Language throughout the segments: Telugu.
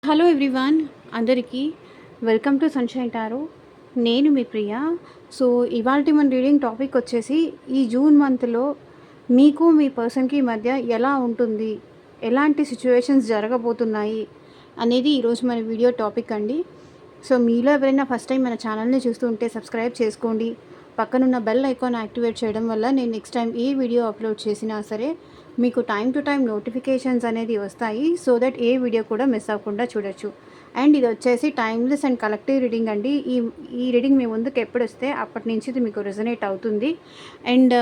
హలో ఎవ్రీవన్, అందరికీ వెల్కమ్ టు సన్‌షైన్ టారో. నేను మీ ప్రియ. సో, ఇవాల్టి మన రీడింగ్ టాపిక్ వచ్చేసి ఈ జూన్ మంత్‌లో మీకు మీ పర్సన్‌కి మధ్య ఎలా ఉంటుంది? ఎలాంటి సిట్యుయేషన్స్ జరగబోతున్నాయి? అనేది ఈరోజు మన వీడియో టాపిక్ అండి. సో, మీలో ఎవరైనా ఫస్ట్ టైం మన ఛానల్‌ని చూస్తూ ఉంటే సబ్స్క్రైబ్ చేసుకోండి. పక్కనున్న బెల్ ఐకాన్ యాక్టివేట్ చేయడం వల్ల నేను నెక్స్ట్ టైం ఏ వీడియో అప్లోడ్ చేసినా సరే మీకు టైం టు టైం నోటిఫికేషన్స్ అనేది వస్తాయి. సో దట్ ఏ వీడియో కూడా మిస్ అవ్వకుండా చూడొచ్చు. అండ్ ఇది వచ్చేసి టైమ్లెస్ అండ్ కలెక్టివ్ రీడింగ్ అండి. ఈ రీడింగ్ మీ ముందుకు ఎప్పుడు వస్తే అప్పటి నుంచి ఇది మీకు రెజొనేట్ అవుతుంది. అండ్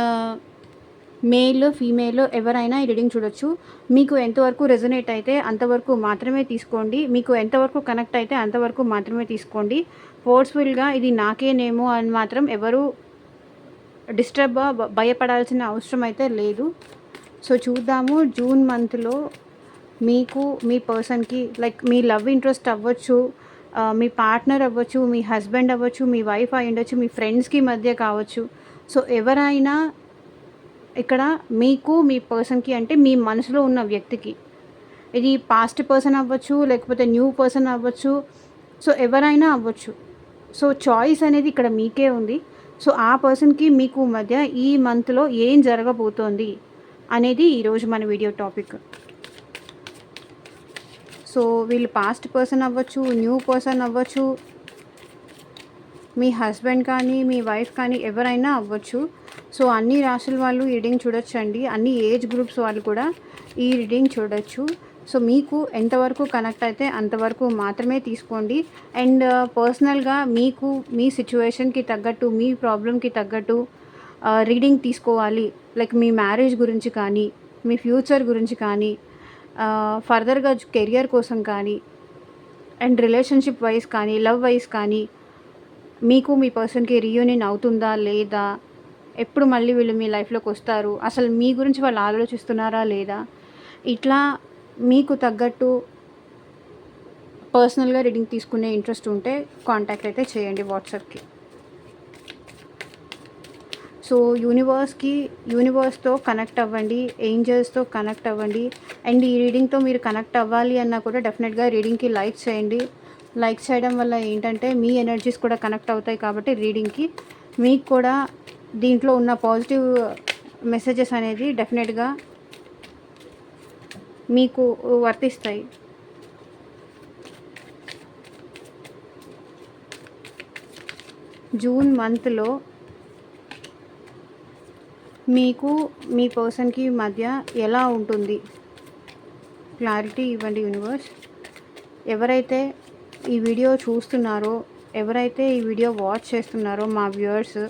మేల్ ఫీమేల్ ఎవరైనా ఈ రీడింగ్ చూడొచ్చు. మీకు ఎంతవరకు రెజొనేట్ అయితే అంతవరకు మాత్రమే తీసుకోండి. మీకు ఎంతవరకు కనెక్ట్ అయితే అంతవరకు మాత్రమే తీసుకోండి. ఫోర్స్ఫుల్గా ఇది నాకేనేమో అని మాత్రం ఎవరు భయపడాల్సిన అవసరం అయితే లేదు. సో చూద్దాము జూన్ మంత్లో మీకు మీ పర్సన్కి లైక్ మీ లవ్ ఇంట్రెస్ట్ అవ్వచ్చు, మీ పార్ట్నర్ అవ్వచ్చు, మీ హస్బెండ్ అవ్వచ్చు, మీ వైఫ్ అయి ఉండొచ్చు, మీ ఫ్రెండ్స్కి మధ్య కావచ్చు. సో ఎవరైనా ఇక్కడ మీకు మీ పర్సన్కి అంటే మీ మనసులో ఉన్న వ్యక్తికి, ఇది పాస్ట్ పర్సన్ అవ్వచ్చు, లేకపోతే న్యూ పర్సన్ అవ్వచ్చు. సో ఎవరైనా అవ్వచ్చు. సో చాయిస్ అనేది ఇక్కడ మీకే ఉంది. సో ఆ పర్సన్కి మీకు మధ్య ఈ మంత్లో ఏం జరగబోతోంది అనేది ఈరోజు మన వీడియో టాపిక్. సో వీళ్ళు పాస్ట్ పర్సన్ అవ్వచ్చు, న్యూ పర్సన్ అవ్వచ్చు, మీ హస్బెండ్ కానీ మీ వైఫ్ కానీ ఎవరైనా అవ్వచ్చు. సో అన్ని రాశుల వాళ్ళు ఈ రీడింగ్ చూడొచ్చండి. అన్ని ఏజ్ గ్రూప్స్ వాళ్ళు కూడా ఈ రీడింగ్ చూడొచ్చు. సో మీకు ఎంతవరకు కనెక్ట్ అయితే అంతవరకు మాత్రమే తీసుకోండి. అండ్ పర్సనల్గా మీకు మీ సిచ్యువేషన్కి తగ్గట్టు, మీ ప్రాబ్లంకి తగ్గట్టు రీడింగ్ తీసుకోవాలి. లైక్ మీ మ్యారేజ్ గురించి కానీ, మీ ఫ్యూచర్ గురించి కానీ, ఫర్దర్గా కెరియర్ కోసం కానీ, అండ్ రిలేషన్షిప్ వైజ్ కానీ, లవ్ వైజ్ కానీ, మీకు మీ పర్సన్కి రీయూనియన్ అవుతుందా లేదా, ఎప్పుడు మళ్ళీ వీళ్ళు మీ లైఫ్లోకి వస్తారు, అసలు మీ గురించి వాళ్ళు ఆలోచిస్తున్నారా లేదా, ఇట్లా మీకు తగ్గట్టు పర్సనల్గా రీడింగ్ తీసుకునే ఇంట్రెస్ట్ ఉంటే కాంటాక్ట్ అయితే చేయండి వాట్సాప్కి. సో యూనివర్స్తో కనెక్ట్ అవ్వండి, ఏంజల్స్తో కనెక్ట్ అవ్వండి. అండ్ ఈ రీడింగ్తో మీరు కనెక్ట్ అవ్వాలి అన్నా కూడా డెఫినెట్గా రీడింగ్కి లైక్ చేయండి. లైక్ చేయడం వల్ల ఏంటంటే మీ ఎనర్జీస్ కూడా కనెక్ట్ అవుతాయి కాబట్టి రీడింగ్కి మీకు కూడా దీంట్లో ఉన్న పాజిటివ్ మెసేజెస్ అనేది డెఫినెట్గా మీకు వర్తిస్తాయి. జూన్ మంత్లో మీకు మీ పర్సన్కి మధ్య ఎలా ఉంటుంది క్లారిటీ ఇవ్వండి యూనివర్స్. ఎవరైతే ఈ వీడియో చూస్తున్నారో, ఎవరైతే ఈ వీడియో వాచ్ చేస్తున్నారో మా వ్యూవర్స్,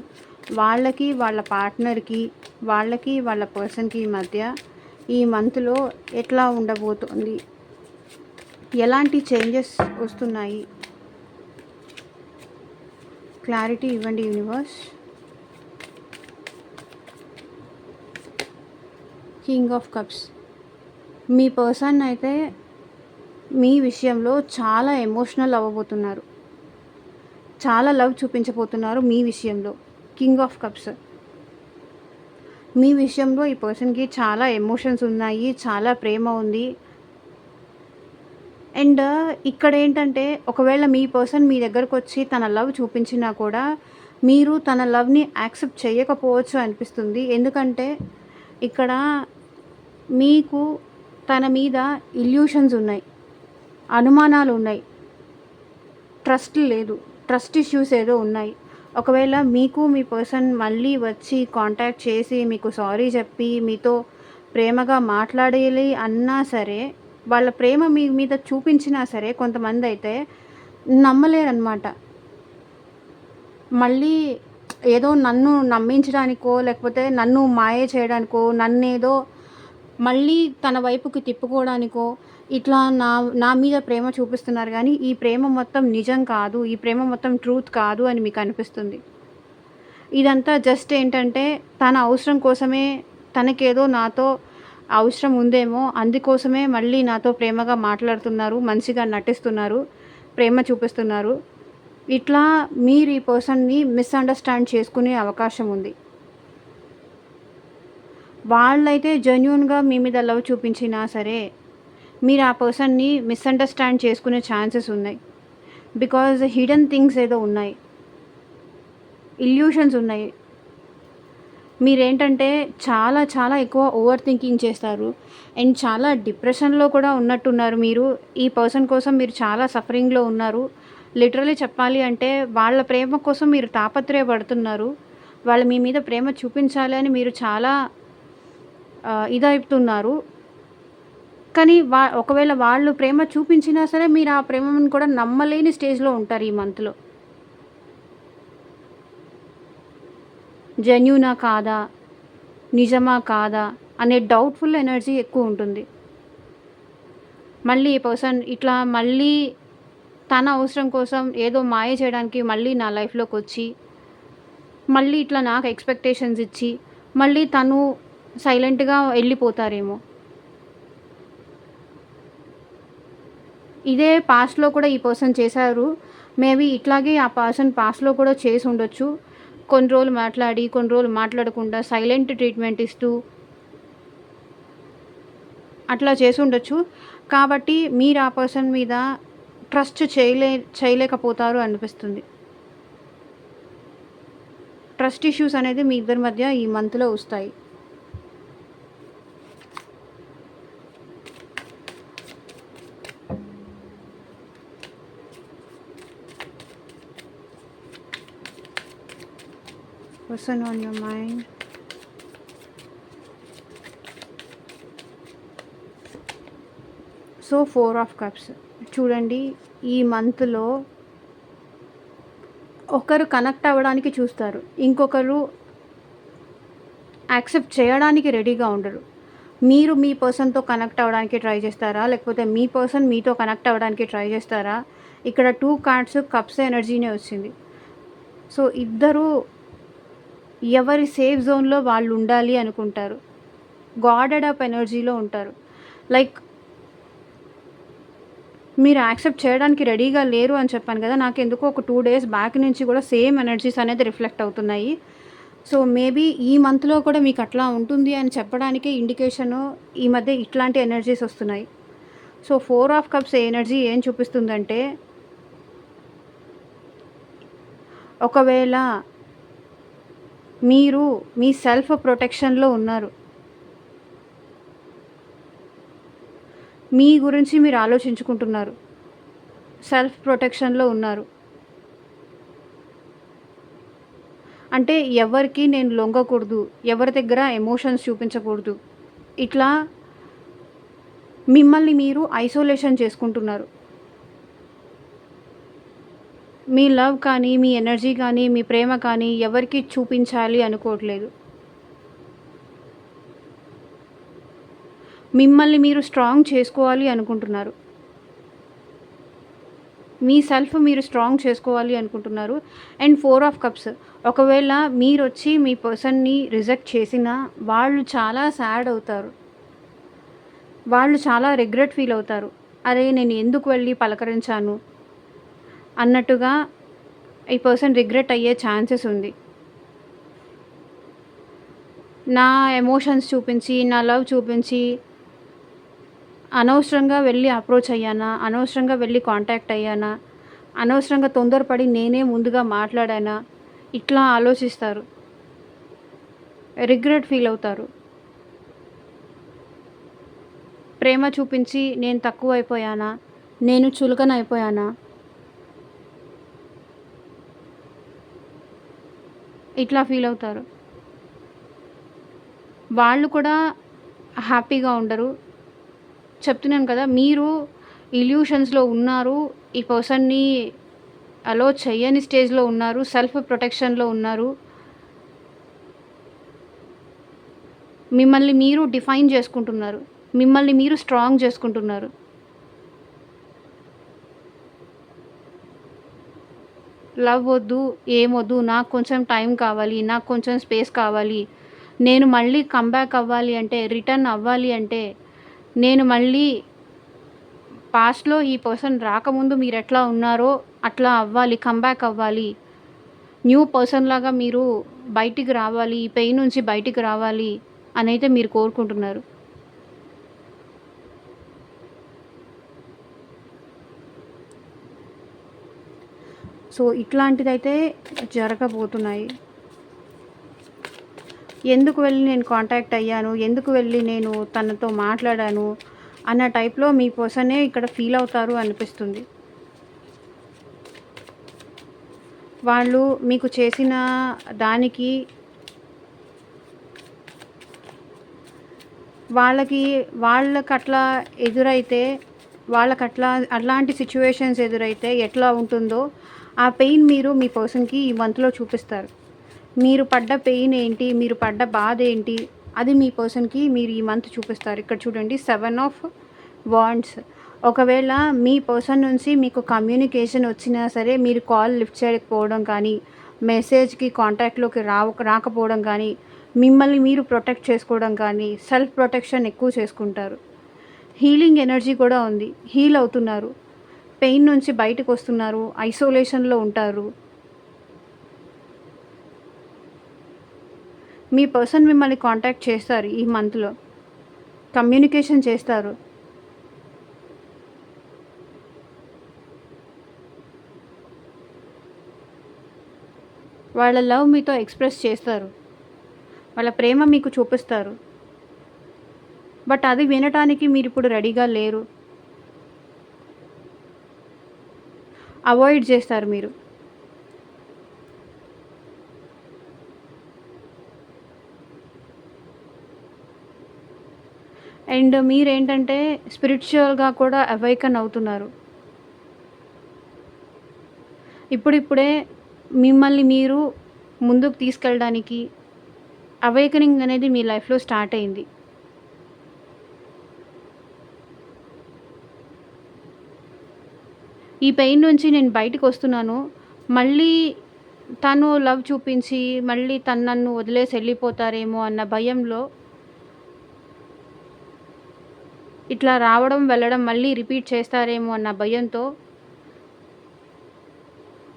వాళ్ళకి వాళ్ళ పార్ట్నర్కి, వాళ్ళకి వాళ్ళ పర్సన్కి మధ్య ఈ మంత్లో ఎట్లా ఉండబోతోంది, ఎలాంటి చేంజెస్ వస్తున్నాయి, క్లారిటీ ఇవ్వండి universe. King of cups. Me person అయితే మీ విషయంలో చాలా ఎమోషనల్ అవ్వబోతున్నారు, చాలా లవ్ చూపించబోతున్నారు మీ విషయంలో. King of cups. మీ విషయంలో ఈ పర్సన్కి చాలా ఎమోషన్స్ ఉన్నాయి, చాలా ప్రేమ ఉంది. అండ్ ఇక్కడ ఏంటంటే ఒకవేళ మీ పర్సన్ మీ దగ్గరకు వచ్చి తన లవ్ చూపించినా కూడా మీరు తన లవ్ని యాక్సెప్ట్ చేయకపోవచ్చు అనిపిస్తుంది. ఎందుకంటే ఇక్కడ మీకు తన మీద ఇల్యూషన్స్ ఉన్నాయి, అనుమానాలు ఉన్నాయి, ట్రస్ట్ లేదు, ట్రస్ట్ ఇష్యూస్ ఏదో ఉన్నాయి. ఒకవేళ మీకు మీ పర్సన్ మళ్ళీ వచ్చి కాంటాక్ట్ చేసి మీకు సారీ చెప్పి మీతో ప్రేమగా మాట్లాడాలి అన్నా సరే, వాళ్ళ ప్రేమ మీ మీద చూపించినా సరే కొంతమంది అయితే నమ్మలేరన్నమాట. మళ్ళీ ఏదో నన్ను నమ్మించడానికో, లేకపోతే నన్ను మాయ చేయడానికో, నన్నేదో మళ్ళీ తన వైపుకి తిప్పుకోవడానికో ఇట్లా నా మీద ప్రేమ చూపిస్తున్నారు, కానీ ఈ ప్రేమ మొత్తం నిజం కాదు, ఈ ప్రేమ మొత్తం ట్రూత్ కాదు అని మీకు అనిపిస్తుంది. ఇదంతా జస్ట్ ఏంటంటే తన అవసరం కోసమే, తనకేదో నాతో అవసరం ఉందేమో అందుకోసమే మళ్ళీ నాతో ప్రేమగా మాట్లాడుతున్నారు, మంచిగా నటిస్తున్నారు, ప్రేమ చూపిస్తున్నారు. ఇట్లా మీరు ఈ పర్సన్ని మిస్అండర్స్టాండ్ చేసుకునే అవకాశం ఉంది. వాళ్ళైతే జెన్యూన్గా మీ మీద లవ్ చూపించినా సరే మీరు ఆ పర్సన్‌ని మిస్‌అండర్‌స్టాండ్ చేసుకునే ఛాన్సెస్ ఉన్నాయి. బికాజ్ హిడెన్ థింగ్స్ ఏదో ఉన్నాయి. ఇల్యూషన్స్ ఉన్నాయి. మీరేంటంటే చాలా చాలా ఎక్కువ ఓవర్ థింకింగ్ చేస్తారు. అండ్ చాలా డిప్రెషన్‌లో కూడా ఉన్నట్టున్నారు మీరు. ఈ పర్సన్ కోసం మీరు చాలా సఫరింగ్‌లో ఉన్నారు. లిటరల్లీ చెప్పాలి అంటే వాళ్ళ ప్రేమ కోసం మీరు తాపత్రయపడుతున్నారు. వాళ్ళు మీ మీద ప్రేమ చూపించాలి అని మీరు చాలా ఇదవుతున్నారు. కానీ ఒకవేళ వాళ్ళు ప్రేమ చూపించినా సరే మీరు ఆ ప్రేమను కూడా నమ్మలేని స్టేజ్‌లో ఉంటారు ఈ మంత్‌లో. జెన్యూనా కాదా? నిజమా కాదా? అనే డౌట్‌ఫుల్ ఎనర్జీ ఎక్కువుంటుంది. మళ్ళీ ఈ పర్సన్ ఇట్లా మళ్ళీ తన అవసరం కోసం ఏదో మాయ చేయడానికి మళ్ళీ నా లైఫ్‌లోకొచ్చి, మళ్ళీ ఇట్లా నాకు ఎక్స్‌పెక్టేషన్స్ ఇచ్చి, మళ్ళీ తను సైలెంట్‌గా ఎళ్ళిపోతారేమో. ఇదే పాస్ట్‌లో కూడా ఈ పర్సన్ చేశారు. మేబీ ఇట్లాగే ఆ పర్సన్ పాస్ట్‌లో కూడా చేసుండొచ్చు. కొన్ని రోజులు మాట్లాడి, కొన్ని రోజులు మాట్లాడకుండా సైలెంట్ ట్రీట్‌మెంట్ ఇస్తూ అట్లా చేసుండొచ్చు. కాబట్టి మీరు ఆ పర్సన్ మీద ట్రస్ట్ చేయలేకపోతారు అనిపిస్తుంది. ట్రస్ట్ ఇష్యూస్ అనేది మీ ఇద్దరి మధ్య ఈ మంత్‌లో వస్తాయి. Person on your mind. So 4 of cups చూడండి, ఈ మంత్‌లో ఒకరు కనెక్ట్ అవ్వడానికి చూస్తారు. ఇంకొకరు యాక్సెప్ట్ చేయడానికి రెడీగా ఉండరు. మీరు మీ పర్సన్‌తో కనెక్ట్ అవ్వడానికి ట్రై చేస్తారా? లేకపోతే మీ పర్సన్ మీతో కనెక్ట్ అవ్వడానికి ట్రై చేస్తారా? ఇక్కడ 2 కార్డ్స్ కప్స్ ఎనర్జీనే వచ్చింది. సో ఇద్దరు ఎవరి సేఫ్ జోన్‌లో వాళ్ళు ఉండాలి అనుకుంటారు. గార్డెడ్ అప్ ఎనర్జీలో ఉంటారు. లైక్ మీరు యాక్సెప్ట్ చేయడానికి రెడీగా లేరు అని చెప్పాను కదా! నాకెందుకో ఒక 2 డేస్ బ్యాక్ నుంచి కూడా సేమ్ ఎనర్జీస్ అనేది రిఫ్లెక్ట్ అవుతున్నాయి. సో మేబీ ఈ మంత్‌లో కూడా మీకు అట్లా ఉంటుంది అని చెప్పడానికే ఇండికేషను ఈ మధ్య ఇట్లాంటి ఎనర్జీస్ వస్తున్నాయి. సో 4 ఆఫ్ కప్స్ ఎనర్జీ ఏం చూపిస్తుందంటే, ఒకవేళ మీరు మీ సెల్ఫ్ ప్రొటెక్షన్‌లో ఉన్నారు. మీ గురించి మీరు ఆలోచించుకుంటున్నారు. సెల్ఫ్ ప్రొటెక్షన్‌లో ఉన్నారు. అంటే ఎవరికీ నేను లొంగకూడదు. ఎవరి దగ్గర ఎమోషన్స్ చూపించకూడదు. ఇట్లా మిమ్మల్ని మీరు ఐసోలేషన్ చేసుకుంటున్నారు. మీ లవ్ కానీ, మీ ఎనర్జీ కానీ, మీ ప్రేమ కానీ ఎవరికీ చూపించాలి అనుకోవట్లేదు. మిమ్మల్ని మీరు స్ట్రాంగ్ చేసుకోవాలి అనుకుంటున్నారు. మీ సెల్ఫ్ మీరు స్ట్రాంగ్ చేసుకోవాలి అనుకుంటున్నారు. అండ్ 4 ఆఫ్ కప్స్ ఒకవేళ మీరొచ్చి మీ పర్సన్‌ని రిజెక్ట్ చేసినా వాళ్ళు చాలా సాడ్ అవుతారు. వాళ్ళు చాలా రిగ్రెట్ ఫీల్ అవుతారు. అరే! నేను ఎందుకు వెళ్ళి పలకరించాను అన్నట్టుగా ఈ పర్సన్ రిగ్రెట్ అయ్యే ఛాన్సెస్ ఉంది. నా ఎమోషన్స్ చూపించి, నా లవ్ చూపించి అనవసరంగా వెళ్ళి అప్రోచ్ అయ్యానా? అనవసరంగా వెళ్ళి కాంటాక్ట్ అయ్యానా? అనవసరంగా తొందరపడి నేనే ముందుగా మాట్లాడానా? ఇట్లా ఆలోచిస్తారు. రిగ్రెట్ ఫీల్ అవుతారు. ప్రేమ చూపించి నేను తక్కువైపోయానా? నేను చులకనైపోయానా? ఇట్లా ఫీల్ అవుతారు. వాళ్ళు కూడా హ్యాపీగా ఉండరు. చెప్తున్నాను కదా! మీరు ఇల్యూషన్స్‌లో ఉన్నారు. ఈ పర్సన్‌ని అలో చెయ్యని స్టేజ్‌లో ఉన్నారు. సెల్ఫ్ ప్రొటెక్షన్‌లో ఉన్నారు. మిమ్మల్ని మీరు డిఫైన్ చేసుకుంటున్నారు. మిమ్మల్ని మీరు స్ట్రాంగ్ చేసుకుంటున్నారు. లవ్ వద్దు, ఏమొద్దు, నాకు కొంచెం టైం కావాలి, నాకు కొంచెం స్పేస్ కావాలి. నేను మళ్ళీ కమ్‌బ్యాక్ అవ్వాలి అంటే, రిటర్న్ అవ్వాలి అంటే, నేను మళ్ళీ పాస్ట్‌లో ఈ పర్సన్ రాకముందు మీరెట్లా ఉన్నారో అట్లా అవ్వాలి, కమ్‌బ్యాక్ అవ్వాలి. న్యూ పర్సన్‌లాగా మీరు బయటికి రావాలి. ఈ పెయిన్ నుంచి బయటికి రావాలి అనైతే మీరు కోరుకుంటున్నారు. సో ఇట్లాంటిదైతే జరగబోతున్నాయి. ఎందుకు వెళ్ళి నేను కాంటాక్ట్ అయ్యాను, ఎందుకు వెళ్ళి నేను తనతో మాట్లాడాను అన్న టైప్‌లో మీ పర్సనే ఇక్కడ ఫీల్ అవుతారు అనిపిస్తుంది. వాళ్ళు మీకు చేసిన దానికి వాళ్ళకి వాళ్ళకట్లా ఎదురైతే అలాంటి సిట్యుయేషన్స్ ఎదురైతే ఎట్లా ఉంటుందో ఆ పెయిన్ మీరు మీ పర్సన్‌కి ఈ మంత్‌లో చూపిస్తారు. మీరు పడ్డ పెయిన్ ఏంటి, మీరు పడ్డ బాధ ఏంటి, అది మీ పర్సన్‌కి మీరు ఈ మంత్ చూపిస్తారు. ఇక్కడ చూడండి 7 ఆఫ్ వాండ్స్. ఒకవేళ మీ పర్సన్ నుంచి మీకు కమ్యూనికేషన్ వచ్చినా సరే మీరు కాల్ లిఫ్ట్ చేయకపోవడం కానీ, మెసేజ్‌కి కాంటాక్ట్‌లోకి రాకపోవడం కానీ, మిమ్మల్ని మీరు ప్రొటెక్ట్ చేసుకోవడం కానీ, సెల్ఫ్ ప్రొటెక్షన్ ఎక్కువ చేసుకుంటారు. హీలింగ్ ఎనర్జీ కూడా ఉంది. హీల్ అవుతున్నారు. పెయిన్ నుంచి బయటకొస్తున్నారు. ఐసోలేషన్‌లో ఉంటారు. మీ పర్సన్ మిమ్మల్ని కాంటాక్ట్ చేస్తారు ఈ మంత్‌లో. కమ్యూనికేషన్ చేస్తారు. వాళ్ళ లవ్ మీతో ఎక్స్‌ప్రెస్ చేస్తారు. వాళ్ళ ప్రేమ మీకు చూపిస్తారు. బట్ అది వినటానికి మీరిప్పుడు రెడీగా లేరు. అవాయిడ్ చేస్తారు మీరు. అండ్ మీరేంటంటే స్పిరిచువల్‌గా కూడా అవేకన్ అవుతున్నారు. ఇప్పుడిప్పుడే మిమ్మల్ని మీరు ముందుకు తీసుకెళ్ళడానికి అవేకనింగ్ అనేది మీ లైఫ్‌లో స్టార్ట్ అయింది. ఈ పెయిన్ నుంచి నేను బయటికొస్తున్నాను. మళ్ళీ తను లవ్ చూపించి, మళ్ళీ తను నన్ను వదిలేసి వెళ్ళిపోతారేమో అన్న భయంలో ఇట్లా రావడం, వెళ్ళడం మళ్ళీ రిపీట్ చేస్తారేమో అన్న భయంతో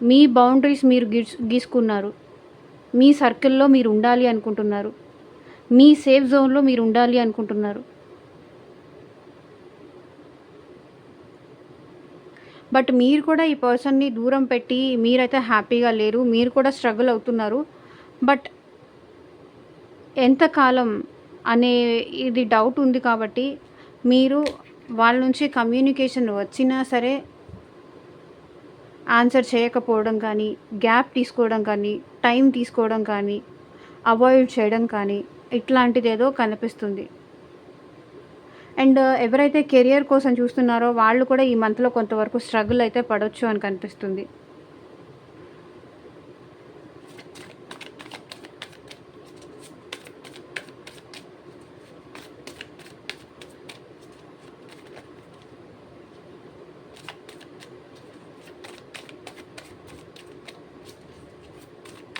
మీ బౌండరీస్ మీరు గీసుకున్నారు. మీ సర్కిల్‌లో మీరు ఉండాలి అనుకుంటున్నారు. మీ సేఫ్ జోన్‌లో మీరు ఉండాలి అనుకుంటున్నారు. బట్ మీరు కూడా ఈ పర్సన్‌ని దూరం పెట్టి మీరైతే హ్యాపీగా లేరు. మీరు కూడా స్ట్రగుల్ అవుతున్నారు. బట్ ఎంతకాలం అనే ఇది డౌట్ ఉంది కాబట్టి మీరు వాళ్ళ నుంచి కమ్యూనికేషన్ వచ్చినా సరే ఆన్సర్ చేయకపోవడం కానీ, గ్యాప్ తీసుకోవడం కానీ, టైం తీసుకోవడం కానీ, అవాయిడ్ చేయడం కానీ ఇట్లాంటిదేదో కనిపిస్తుంది. అండ్ ఎవరైతే కెరియర్ కోసం చూస్తున్నారో వాళ్ళు కూడా ఈ మంత్‌లో కొంతవరకు స్ట్రగుల్ అయితే పడొచ్చు అని కనిపిస్తుంది.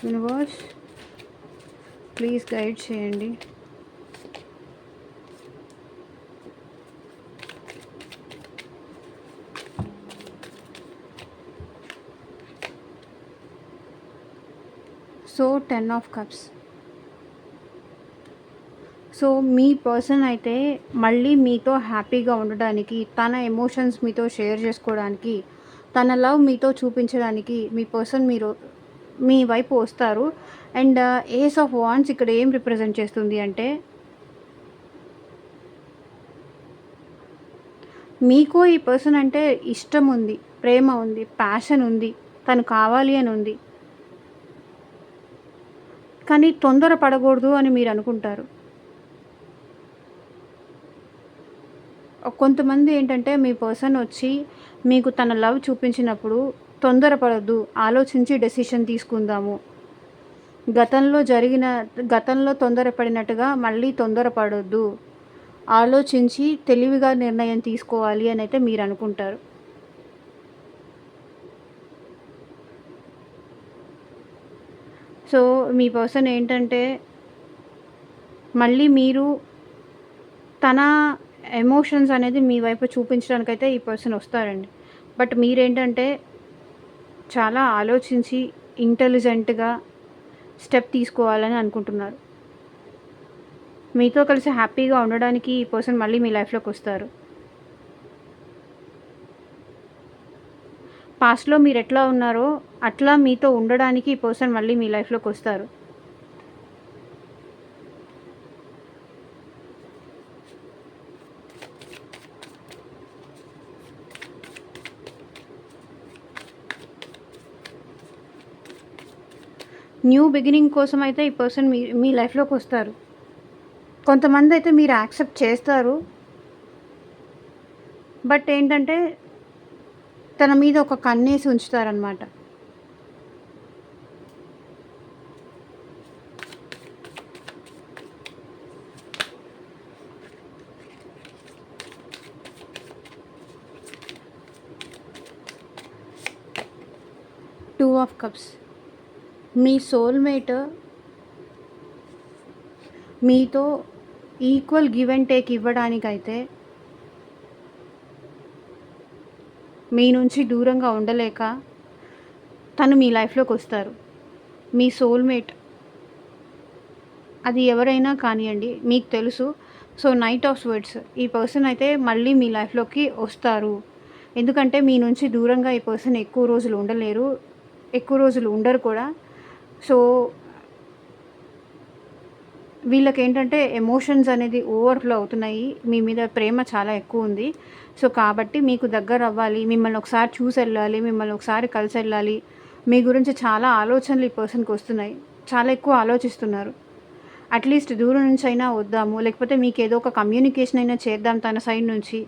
యూనివర్స్ ప్లీజ్ గైడ్ చేయండి. So 10 of cups. So me person అయితే మళ్ళీ మీతో హ్యాపీగా ఉండడానికి, తన ఎమోషన్స్ మీతో షేర్ చేసుకోవడానికి, తన లవ్ మీతో చూపించడానికి మీ పర్సన్ మీ వైపు వస్తారు. అండ్ ఏస్ ఆఫ్ వాండ్స్ ఇక్కడ ఏం రిప్రజెంట్ చేస్తుంది అంటే మీకు ఈ పర్సన్ అంటే ఇష్టం ఉంది, ప్రేమ ఉంది, ప్యాషన్ ఉంది, తను కావాలి అని ఉంది. కానీ తొందర పడకూడదు అని మీరు అనుకుంటారు. కొంతమంది ఏంటంటే మీ పర్సన్ వచ్చి మీకు తన లవ్ చూపించినప్పుడు తొందరపడొద్దు, ఆలోచించి డెసిషన్ తీసుకుందాము. గతంలో తొందరపడినట్టుగా మళ్ళీ తొందరపడొద్దు, ఆలోచించి తెలివిగా నిర్ణయం తీసుకోవాలి అని అయితే మీరు అనుకుంటారు. సో మీ పర్సన్ ఏంటంటే మళ్ళీ మీరు తన ఎమోషన్స్ అనేది మీ వైపు చూపించడానికైతే ఈ పర్సన్ వస్తారండి. బట్ మీరేంటంటే చాలా ఆలోచించి ఇంటెలిజెంట్‌గా స్టెప్ తీసుకోవాలని అనుకుంటున్నారు. మీతో కలిసి హ్యాపీగా ఉండడానికి ఈ పర్సన్ మళ్ళీ మీ లైఫ్‌లోకి వస్తారు. పాస్ట్‌లో మీరెట్లా ఉన్నారో అట్లా మీతో ఉండడానికి ఈ పర్సన్ మళ్ళీ మీ లైఫ్‌లోకొస్తారు. న్యూ బిగినింగ్ కోసమయితే ఈ పర్సన్ మీ మీ లైఫ్‌లోకొస్తారు. కొంతమందయితే మీరు యాక్సెప్ట్ చేస్తారు. బట్ ఏంటంటే తన మీద ఒక కన్నేసి ఉంచుతారనమాట. Two of cups. మీ సోల్‌మేట్ మీతో ఈక్వల్ గివ్ అండ్ టేక్ ఇవ్వడానికైతే మీ నుంచి దూరంగా ఉండలేక తను మీ లైఫ్‌లోకొస్తారు. మీ సోల్‌మేట్ అది ఎవరైనా కానియండి మీకు తెలుసు. సో, నైట్ ఆఫ్ స్వర్డ్స్ ఈ పర్సన్ అయితే మళ్ళీ మీ లైఫ్‌లోకి వస్తారు. ఎందుకంటే మీ నుంచి దూరంగా ఈ పర్సన్ ఎక్కువ రోజులు ఉండలేరు. ఎక్కువ రోజులు ఉండరు కూడా. సో, వీళ్ళకేంటంటే ఎమోషన్స్ అనేది ఓవర్‌ఫ్లో అవుతున్నాయి. మీ మీద ప్రేమ చాలా ఎక్కువుంది. సో, కాబట్టి మీకు దగ్గరవ్వాలి. మిమ్మల్ని ఒకసారి చూసెళ్ళాలి. మిమ్మల్ని ఒకసారి కలిసెళ్ళాలి. మీ గురించి చాలా ఆలోచనలు ఈ పర్సన్‌కొస్తున్నాయి. చాలా ఎక్కువ ఆలోచిస్తున్నారు. అట్‌లీస్ట్ దూరం నుంచైనా వద్దాము. లేకపోతే మీకేదో ఒక కమ్యూనికేషన్ అయినా చేద్దాం తన సైడ్ నుంచి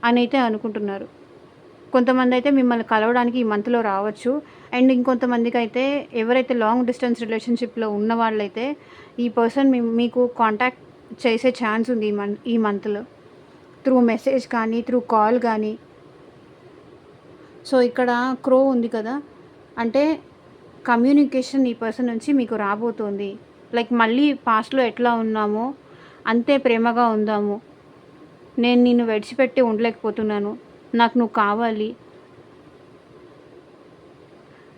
అనైతే అనుకుంటున్నారు. కొంతమందైతే మిమ్మల్ని కలవడానికి ఈ మంత్‌లో రావచ్చు. అండ్ ఇంకొంతమందికైతే ఎవరైతే లాంగ్ డిస్టెన్స్ రిలేషన్‌షిప్‌లో ఉన్నవాళ్ళైతే ఈ పర్సన్ మీకు కాంటాక్ట్ చేసే ఛాన్స్ ఉంది ఈ మంత్‌లో. త్రూ మెసేజ్ కానీ, త్రూ కాల్ గానీ. సో, ఇక్కడ క్రో ఉంది కదా! అంటే కమ్యూనికేషన్ ఈ పర్సన్ నుంచి మీకు రాబోతోంది. లైక్ మళ్ళీ పాస్ట్‌లో ఎట్లా ఉన్నామో అంతే ప్రేమగా ఉందాము. నేను నిన్ను విడిచిపెట్టి ఉండలేకపోతున్నాను. నాకు నువ్వు కావాలి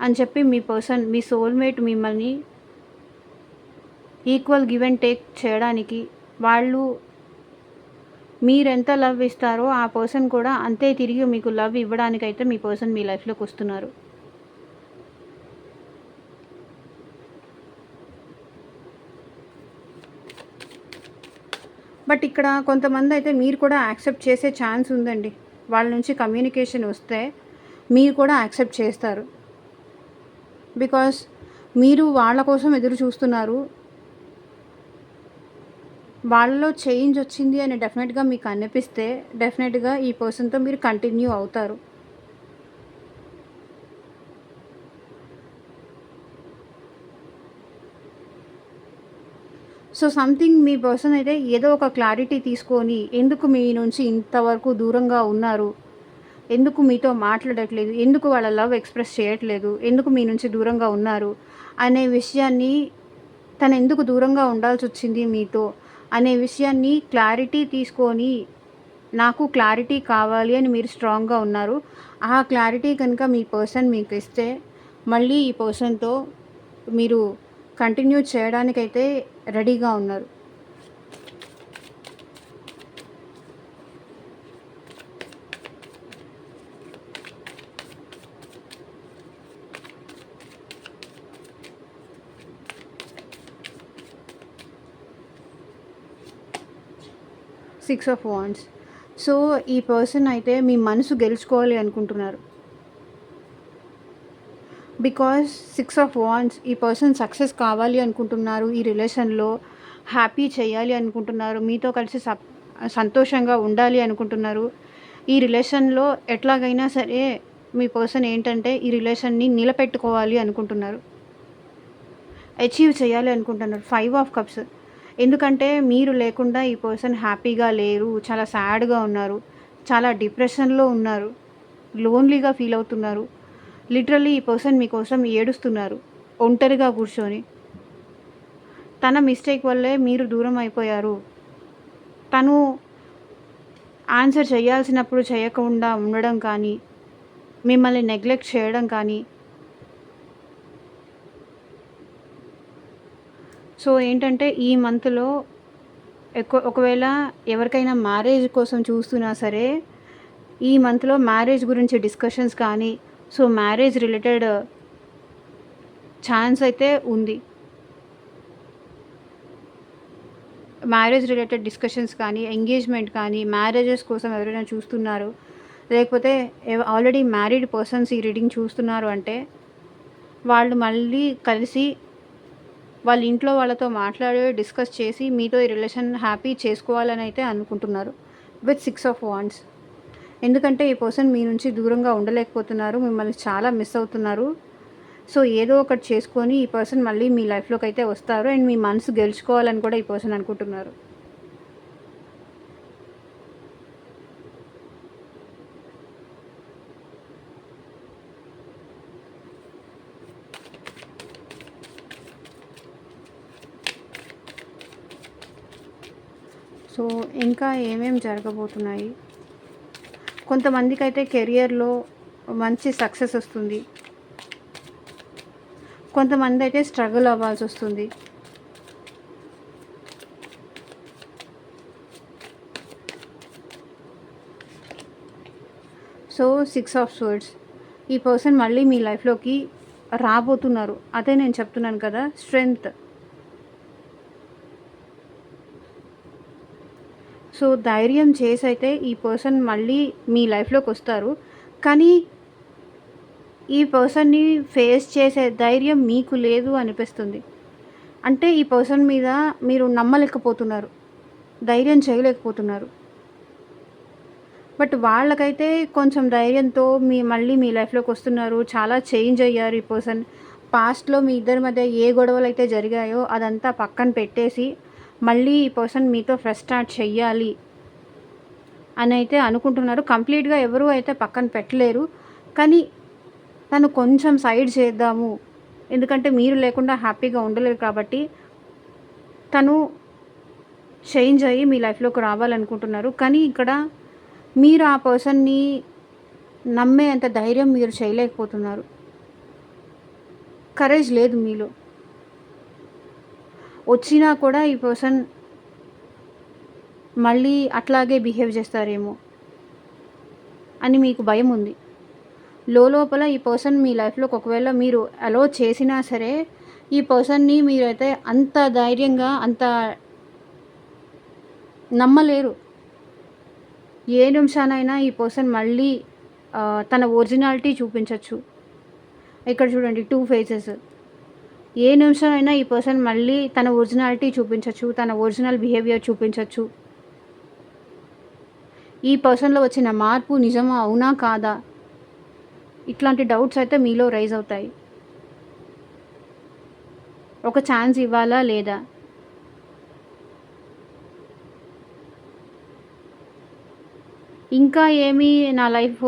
అని చెప్పి మీ పర్సన్, మీ సోల్‌మేట్ మిమ్మల్ని ఈక్వల్ గివ్ అండ్ టేక్ చేయడానికి, వాళ్ళు మీరెంత లవ్ ఇస్తారో ఆ పర్సన్ కూడా అంతే తిరిగి మీకు లవ్ ఇవ్వడానికైతే మీ పర్సన్ మీ లైఫ్‌లోకొస్తున్నారు. బట్ ఇక్కడ కొంతమందైతే మీరు కూడా యాక్సెప్ట్ చేసే ఛాన్స్ ఉందండి. వాళ్ళ నుంచి కమ్యూనికేషన్ వస్తే మీరు కూడా యాక్సెప్ట్ చేస్తారు. బికాస్ మీరు వాళ్ళ కోసం ఎదురు చూస్తున్నారు. వాళ్ళలో చేంజ్ వచ్చింది అని డెఫినెట్‌గా మీకు అనిపిస్తే డెఫినెట్‌గా ఈ పర్సన్‌తో మీరు కంటిన్యూ అవుతారు. సో, సంథింగ్ మీ పర్సన్ అయితే ఏదో ఒక క్లారిటీ తీసుకొని ఎందుకు మీ నుంచి ఇంతవరకు దూరంగా ఉన్నారు? ఎందుకు మీతో మాట్లాడట్లేదు? ఎందుకు వాళ్ళ లవ్ ఎక్స్‌ప్రెస్ చేయట్లేదు? ఎందుకు మీ నుంచి దూరంగా ఉన్నారు? అనే విషయాన్ని తనెందుకు దూరంగా ఉండాల్సొచ్చింది మీతో అనే విషయాన్ని క్లారిటీ తీసుకొని, నాకు క్లారిటీ కావాలి అని మీరు స్ట్రాంగ్‌గా ఉన్నారు. ఆ క్లారిటీ కనుక మీ పర్సన్ మీకిస్తే, మళ్ళీ ఈ పర్సన్‌తో మీరు కంటిన్యూ చేయడానికైతే రెడీగా ఉన్నారు. Six of wands. సో, ఈ పర్సన్ అయితే మీ మనసు గెలుచుకోవాలి అనుకుంటున్నారు. బికాజ్ సిక్స్ ఆఫ్ వాండ్స్ ఈ పర్సన్ సక్సెస్ కావాలి అనుకుంటున్నారు. ఈ రిలేషన్‌లో హ్యాపీ చేయాలి అనుకుంటున్నారు. మీతో కలిసి సంతోషంగా ఉండాలి అనుకుంటున్నారు. ఈ రిలేషన్‌లో ఎట్లాగైనా సరే మీ పర్సన్ ఏంటంటే ఈ రిలేషన్‌ని నిలబెట్టుకోవాలి అనుకుంటున్నారు. అచీవ్ చేయాలి అనుకుంటున్నారు. 5 ఆఫ్ కప్స్. ఎందుకంటే మీరు లేకుండా ఈ పర్సన్ హ్యాపీగా లేరు. చాలా సాడ్‌గా ఉన్నారు. చాలా డిప్రెషన్‌లో ఉన్నారు. లోన్లీగా ఫీల్ అవుతున్నారు. లిటరల్లీ ఈ పర్సన్ మీకోసం ఏడుస్తున్నారు. ఒంటరిగా కూర్చొని. తన మిస్టేక్ వల్లే మీరు దూరం అయిపోయారు. తను ఆన్సర్ చేయాల్సినప్పుడు చేయకుండా ఉండడం కానీ, మిమ్మల్ని నెగ్లెక్ట్ చేయడం కానీ. సో, ఏంటంటే ఈ మంత్‌లో ఒకవేళ ఎవరికైనా మ్యారేజ్ కోసం చూస్తున్నా సరే, ఈ మంత్‌లో మ్యారేజ్ గురించి డిస్కషన్స్ కానీ, సో మ్యారేజ్ రిలేటెడ్ ఛాన్స్ అయితే ఉంది. మ్యారేజ్ రిలేటెడ్ డిస్కషన్స్ కానీ, ఎంగేజ్‌మెంట్ కానీ, మ్యారేజెస్ కోసం ఎవరైనా చూస్తున్నారు, లేకపోతే ఆల్రెడీ మ్యారీడ్ పర్సన్స్ ఈ రీడింగ్ చూస్తున్నారు అంటే, వాళ్ళు మళ్ళీ కలిసి వాళ్ళ ఇంట్లో వాళ్ళతో మాట్లాడి, డిస్కస్ చేసి మీతో ఈ రిలేషన్ హ్యాపీ చేసుకోవాలని అయితే అనుకుంటున్నారు. With 6 of wands. ఎందుకంటే ఈ పర్సన్ మీ నుంచి దూరంగా ఉండలేకపోతున్నారు. మిమ్మల్ని చాలా మిస్ అవుతున్నారు. సో ఏదో ఒకటి చేసుకొని ఈ పర్సన్ మళ్ళీ మీ లైఫ్‌లోకి అయితే వస్తారు. అండ్ మీ మనసు గెలుచుకోవాలని కూడా ఈ పర్సన్ అనుకుంటున్నారు. సో ఇంకా ఏమేమి జరగబోతున్నాయి? కొంతమందికైతే కెరియర్‌లో మంచి సక్సెస్ వస్తుంది. కొంతమంది అయితే స్ట్రగుల్ అవ్వాల్సి వస్తుంది. So 6 of swords. ఈ పర్సన్ మళ్ళీ మీ లైఫ్‌లోకి రాబోతున్నారు. అదే నేను చెప్తున్నాను కదా, స్ట్రెంగ్త్. సో ధైర్యం చేసైతే ఈ పర్సన్ మళ్ళీ మీ లైఫ్‌లోకి వస్తారు. కానీ ఈ పర్సన్‌ని ఫేస్ చేసే ధైర్యం మీకు లేదు అనిపిస్తుంది. అంటే ఈ పర్సన్ మీద మీరు నమ్మలేకపోతున్నారు. ధైర్యం చేయలేకపోతున్నారు. బట్ వాళ్ళకైతే కొంచెం ధైర్యంతో మళ్ళీ మీ లైఫ్‌లోకి వస్తున్నారు. చాలా చేంజ్ అయ్యారు ఈ పర్సన్. పాస్ట్‌లో మీ ఇద్దరి మధ్య ఏ గొడవలైతే జరిగాయో అదంతా పక్కన పెట్టేసి, మళ్ళీ ఈ పర్సన్ మీతో ఫ్రెష్ స్టార్ట్ చెయ్యాలి అనైతే అనుకుంటున్నారు. కంప్లీట్‌గా ఎవరు అయితే పక్కన పెట్టలేరు. కానీ తను కొంచెం సైడ్ చేద్దాము. ఎందుకంటే మీరు లేకుండా హ్యాపీగా ఉండలేరు కాబట్టి, తను చేంజ్ అయ్యి మీ లైఫ్‌లోకి రావాలనుకుంటున్నారు. కానీ ఇక్కడ మీరు ఆ పర్సన్‌ని నమ్మే అంత ధైర్యం మీరు చేయలేకపోతున్నారు. కరేజ్ లేదు మీలో. వచ్చినా కూడా ఈ పర్సన్ మళ్ళీ అట్లాగే బిహేవ్ చేస్తారేమో అని మీకు భయం ఉంది. లోపల ఈ పర్సన్ మీ లైఫ్‌లోకి ఒకవేళ మీరు అలో చేసినా సరే, ఈ పర్సన్‌ని మీరైతే అంత ధైర్యంగా అంత నమ్మలేరు. ఏ నిమిషానైనా ఈ పర్సన్ మళ్ళీ తన ఒరిజినాలిటీ చూపించొచ్చు. ఇక్కడ చూడండి 2 ఫేసెస్. ఏ నిమిషమైనా ఈ పర్సన్ మళ్ళీ తన ఒరిజినాలిటీ చూపించొచ్చు. తన ఒరిజినల్ బిహేవియర్ చూపించొచ్చు. ఈ పర్సన్‌లో వచ్చిన మార్పు నిజమా? అవునా? కాదా? ఇట్లాంటి డౌట్స్ అయితే మీలో రైజ్ అవుతాయి. ఒక ఛాన్స్ ఇవ్వాలా? లేదా? ఇంకా ఏమి నా లైఫ్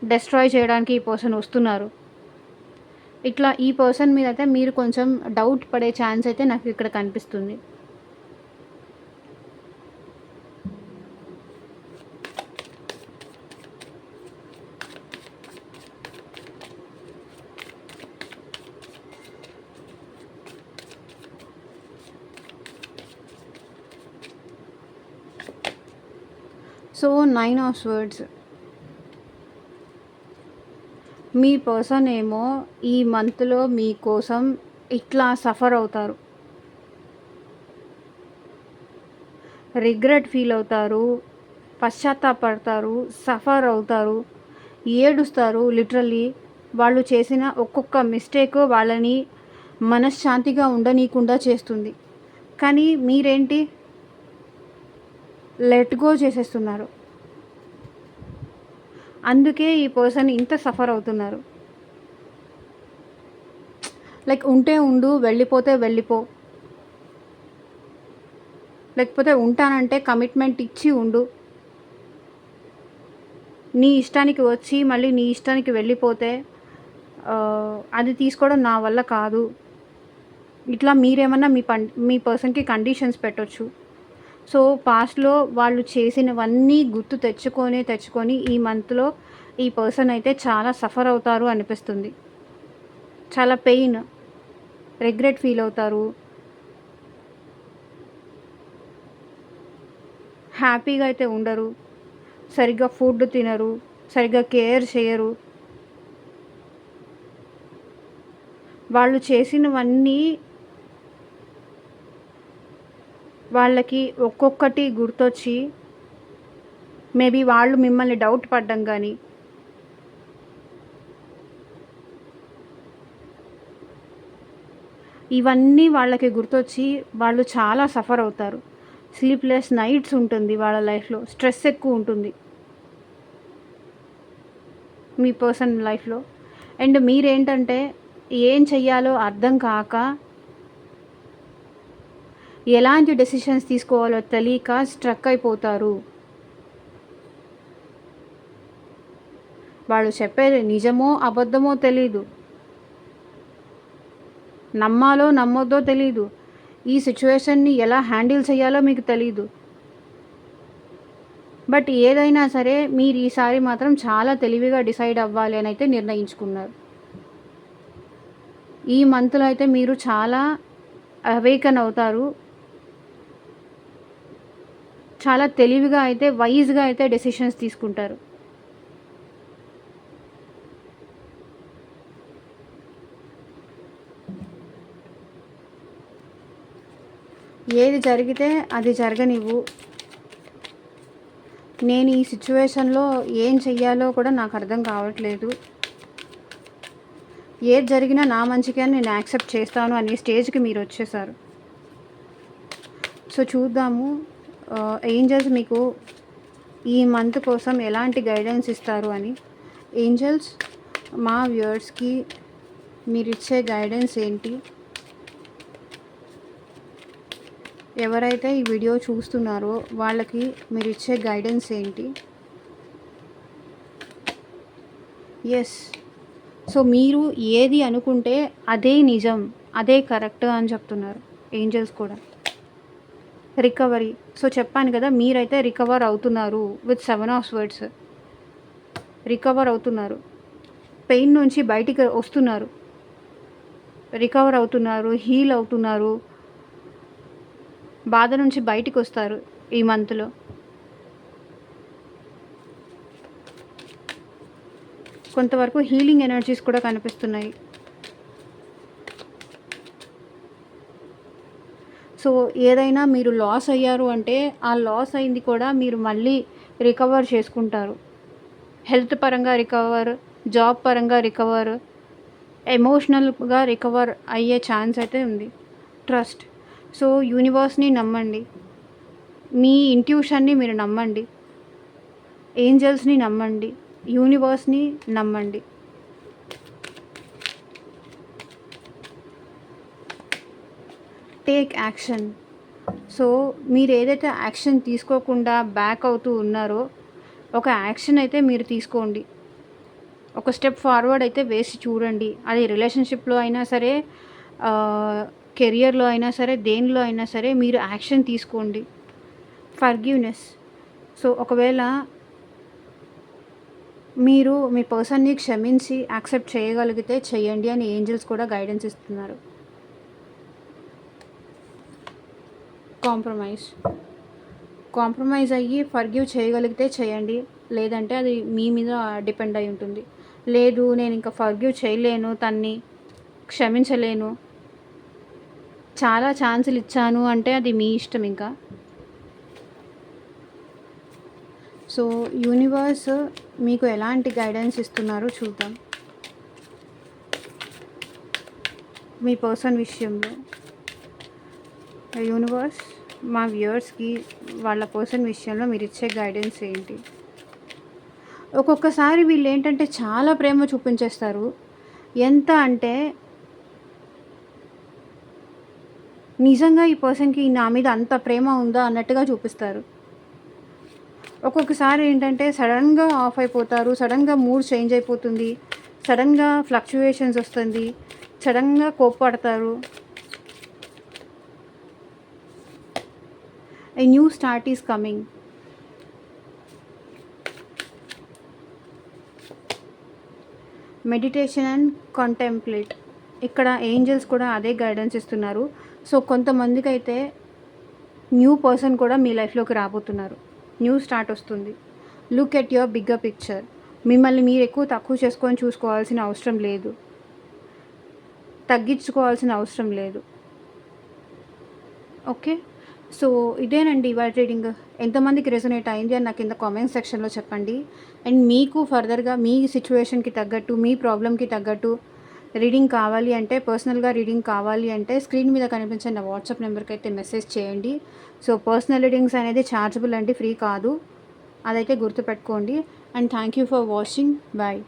డెస్ట్రాయ్ చేయడానికి ఈ పర్సన్ వస్తున్నారు. ఇట్లా ఈ పర్సన్ మీద అయితే మీరు కొంచెం డౌట్ పడే ఛాన్స్ అయితే నాకు ఇక్కడ కనిపిస్తుంది. So 9 of swords. Me person ఏమో ఈ మంత్లో మీకోసం ఇట్లా సఫర్ అవుతారు. రిగ్రెట్ ఫీల్ అవుతారు. పశ్చాత్తాపడతారు. సఫర్ అవుతారు. ఏడుస్తారు లిటరల్లీ. వాళ్ళు చేసిన ఒక్కొక్క మిస్టేక్ వాళ్ళని మనశ్శాంతిగా ఉండనీయకుండా చేస్తుంది. కానీ మీరేంటి లెట్ గో చేసేస్తున్నారు. అందుకే ఈ పర్సన్ ఇంత సఫర్ అవుతున్నారు. లైక్ ఉంటే ఉండు, వెళ్ళిపోతే వెళ్ళిపో, లేకపోతే ఉంటానంటే కమిట్మెంట్ ఇచ్చి ఉండు. నీ ఇష్టానికి వచ్చి మళ్ళీ నీ ఇష్టానికి వెళ్ళిపోతే అది తీసుకోవడం నా వల్ల కాదు. ఇట్లా మీరేమన్నా మీ పర్సన్‌కి కండిషన్స్ పెట్టొచ్చు. సో పాస్ట్‌లో వాళ్ళు చేసినవన్నీ గుర్తు తెచ్చుకొని ఈ మంత్లో ఈ పర్సన్ అయితే చాలా సఫర్ అవుతారు అనిపిస్తుంది. చాలా పెయిన్, రిగ్రెట్ ఫీల్ అవుతారు. హ్యాపీగా అయితే ఉండరు. సరిగ్గా ఫుడ్ తినరు. సరిగ్గా కేర్ చేయరు. వాళ్ళు చేసినవన్నీ వాళ్ళకి ఒక్కొక్కటి గుర్తొచ్చి మేబీ వాళ్ళు మిమ్మల్ని డౌట్ పడ్డం కానీ, ఇవన్నీ వాళ్ళకి గుర్తొచ్చి వాళ్ళు చాలా సఫర్ అవుతారు. స్లీప్‌లెస్ నైట్స్ ఉంటుంది వాళ్ళ లైఫ్‌లో. స్ట్రెస్ ఎక్కువ ఉంటుంది మీ పర్సన్ లైఫ్‌లో. అండ్ మీరేంటంటే ఏం చెయ్యాలో అర్థం కాక, ఎలాంటి డెసిషన్స్ తీసుకోవాలో తెలియక స్ట్రక్ అయిపోతారు. వాళ్ళు చెప్పేది నిజమో అబద్ధమో తెలీదు. నమ్మాలో నమ్మొద్దో తెలీదు. ఈ సిచ్యువేషన్‌ని ఎలా హ్యాండిల్ చేయాలో మీకు తెలీదు. బట్ ఏదైనా సరే మీరు ఈసారి మాత్రం చాలా తెలివిగా డిసైడ్ అవ్వాలి అని అయితే నిర్ణయించుకున్నారు. ఈ మంత్లో అయితే మీరు చాలా అవేకన్ అవుతారు. చాలా తెలివిగా అయితే వైజ్‌గా అయితే డెసిషన్స్ తీసుకుంటారు. ఏది జరిగితే అది జరగనివ్వు. నేను ఈ సిచ్యువేషన్‌లో ఏం చెయ్యాలో కూడా నాకు అర్థం కావట్లేదు. ఏది జరిగినా నా మంచికే అని నేను యాక్సెప్ట్ చేస్తాను అనే స్టేజ్‌కి మీరు వచ్చేసారు. సో చూద్దాము ఏంజెల్స్ మీకు ఈ మంత్ కోసం ఎలాంటి గైడెన్స్ ఇస్తారు అని. ఏంజెల్స్ మా వ్యూవర్స్‌కి మీరిచ్చే గైడెన్స్ ఏంటి? ఎవరైతే ఈ వీడియో చూస్తున్నారో వాళ్ళకి మీరిచ్చే గైడెన్స్ ఏంటి? ఎస్. సో మీరు ఏది అనుకుంటే అదే నిజం, అదే కరెక్ట్ అని చెప్తున్నారు ఏంజెల్స్ కూడా. రికవరీ. సో చెప్పాను కదా, మీరైతే రికవర్ అవుతున్నారు విత్ 7 ఆఫ్ స్వర్డ్స్. రికవర్ అవుతున్నారు. పెయిన్ నుంచి బయటికి వస్తున్నారు. రికవర్ అవుతున్నారు, హీల్ అవుతున్నారు. బాధ నుంచి బయటికి వస్తారు ఈ మంత్లో. కొంతవరకు హీలింగ్ ఎనర్జీస్ కూడా కనిపిస్తున్నాయి. సో ఏదైనా మీరు లాస్ అయ్యారు అంటే ఆ లాస్ అయింది కూడా మీరు మళ్ళీ రికవర్ చేసుకుంటారు. హెల్త్ పరంగా రికవర్, జాబ్ పరంగా రికవర్, ఎమోషనల్గా రికవర్ అయ్యే ఛాన్స్ అయితే ఉంది. ట్రస్ట్. సో యూనివర్స్ని నమ్మండి, మీ ఇంట్యూషన్ని మీరు నమ్మండి, ఏంజల్స్ని నమ్మండి, యూనివర్స్ని నమ్మండి. Take action. సో మీరు ఏదైతే యాక్షన్ తీసుకోకుండా బ్యాక్ అవుతూ ఉన్నారో ఒక యాక్షన్ అయితే మీరు తీసుకోండి. ఒక స్టెప్ ఫార్వర్డ్ అయితే వేసి చూడండి. అది రిలేషన్షిప్లో అయినా సరే, కెరియర్లో అయినా సరే, దేనిలో అయినా సరే మీరు యాక్షన్ తీసుకోండి. ఫర్గివ్నెస్. సో ఒకవేళ మీరు మీ పర్సన్ని క్షమించి యాక్సెప్ట్ చేయగలిగితే చెయ్యండి అని ఏంజల్స్ కూడా గైడెన్స్ ఇస్తున్నారు. కాంప్రమైజ్ అయ్యి ఫర్గివ్ చేయగలిగితే చేయండి, లేదంటే అది మీ మీద డిపెండ్ అయి ఉంటుంది. లేదు నేను ఇంకా ఫర్గివ్ చేయలేను, తన్ని క్షమించలేను, చాలా ఛాన్సులు ఇచ్చాను అంటే అది మీ ఇష్టం ఇంకా. సో యూనివర్స్ మీకు ఎలాంటి గైడెన్స్ ఇస్తున్నారో చూద్దాం మీ పర్సన్ విషయంలో. యూనివర్స్ మా వ్యూవర్స్కి వాళ్ళ పర్సన్ విషయంలో మీరు ఇచ్చే గైడెన్స్ ఏంటి? ఒక్కొక్కసారి వీళ్ళు ఏంటంటే చాలా ప్రేమ చూపించేస్తారు. ఎంత అంటే నిజంగా ఈ పర్సన్కి నా మీద అంత ప్రేమ ఉందా అన్నట్టుగా చూపిస్తారు. ఒక్కొక్కసారి ఏంటంటే సడన్గా ఆఫ్ అయిపోతారు, సడన్గా మూడ్ చేంజ్ అయిపోతుంది, సడన్గా ఫ్లక్చుయేషన్స్ వస్తుంది, సడన్గా కోప్పడతారు. A new start is coming. Meditation and contemplate. ఇక్కడ ఏంజల్స్ కూడా అదే గైడెన్స్ ఇస్తున్నారు. సో కొంతమందికి అయితే న్యూ పర్సన్ కూడా మీ లైఫ్లోకి రాబోతున్నారు. న్యూ స్టార్ట్ వస్తుంది. Look at your bigger picture. మిమ్మల్ని మీరు ఎక్కువ తక్కువ చేసుకొని చూసుకోవాల్సిన అవసరం లేదు. తగ్గించుకోవాల్సిన అవసరం లేదు. ఓకే. సో, ఇదేనండి ఇవాళ రీడింగ్. ఎంతమందికి రెసొనేట్ అయింది అని నాకు కింద కామెంట్ సెక్షన్‌లో చెప్పండి. అండ్ మీకు ఫర్దర్‌గా మీ సిట్యుయేషన్‌కి తగ్గట్టు, మీ ప్రాబ్లమ్‌కి తగ్గట్టు రీడింగ్ కావాలి అంటే, పర్సనల్‌గా రీడింగ్ కావాలి అంటే స్క్రీన్ మీద కనిపించే నా వాట్సాప్ నెంబర్‌కైతే మెసేజ్ చేయండి. సో, పర్సనల్ రీడింగ్స్ అనేది చార్జబుల్ అండి, ఫ్రీ కాదు. అదైతే గుర్తుపెట్టుకోండి. And thank you for watching. Bye.